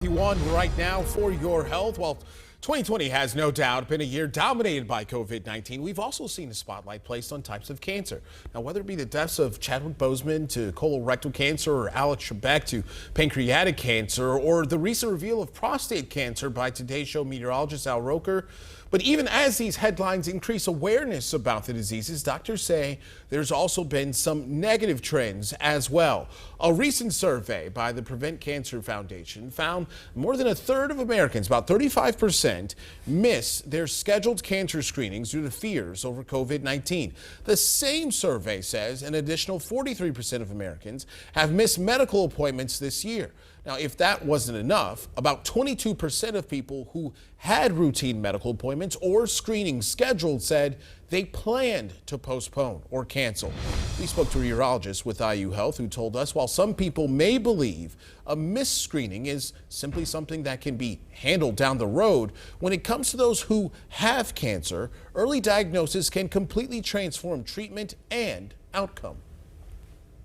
One right now for your health. Well, 2020 has no doubt been a year dominated by COVID-19. We've also seen a spotlight placed on types of cancer. Now, whether it be the deaths of Chadwick Boseman to colorectal cancer or Alex Trebek to pancreatic cancer, or the recent reveal of prostate cancer by Today Show meteorologist Al Roker. But even as these headlines increase awareness about the diseases, doctors say there's also been some negative trends as well. A recent survey by the Prevent Cancer Foundation found more than a third of Americans, about 35%, miss their scheduled cancer screenings due to fears over COVID-19. The same survey says an additional 43% of Americans have missed medical appointments this year. Now, if that wasn't enough, about 22% of people who had routine medical appointments or screenings scheduled said they planned to postpone or cancel. We spoke to a urologist with IU Health who told us while some people may believe a missed screening is simply something that can be handled down the road, when it comes to those who have cancer, early diagnosis can completely transform treatment and outcome.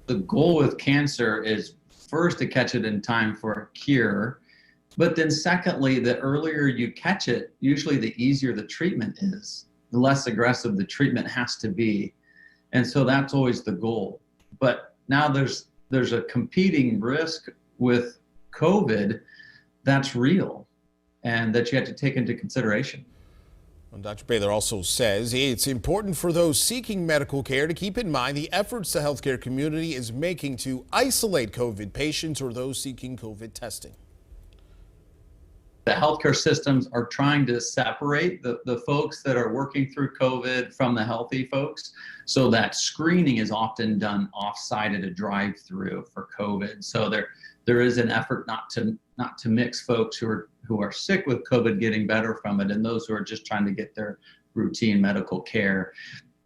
The goal with cancer is first to catch it in time for a cure, but then secondly, the earlier you catch it, usually the easier the treatment is, the less aggressive the treatment has to be. And so that's always the goal. But now there's a competing risk with COVID that's real and that you have to take into consideration. And Dr. Baylor also says it's important for those seeking medical care to keep in mind the efforts the healthcare community is making to isolate COVID patients or those seeking COVID testing. The healthcare systems are trying to separate the folks that are working through COVID from the healthy folks, so that screening is often done off-site at a drive-through for COVID. So there is an effort not to mix folks who are sick with COVID getting better from it and those who are just trying to get their routine medical care.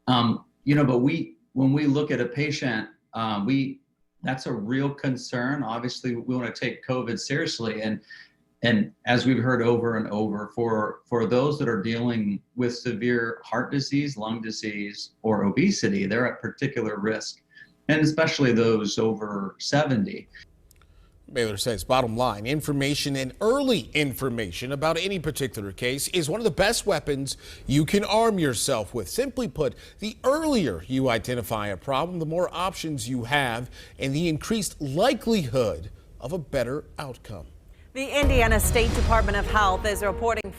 But when we look at a patient, that's a real concern. Obviously, we want to take COVID seriously, and as we've heard over and over, for those that are dealing with severe heart disease, lung disease, or obesity, they're at particular risk, and especially those over 70. Baylor says, bottom line, information and early information about any particular case is one of the best weapons you can arm yourself with. Simply put, the earlier you identify a problem, the more options you have and the increased likelihood of a better outcome. The Indiana State Department of Health is reporting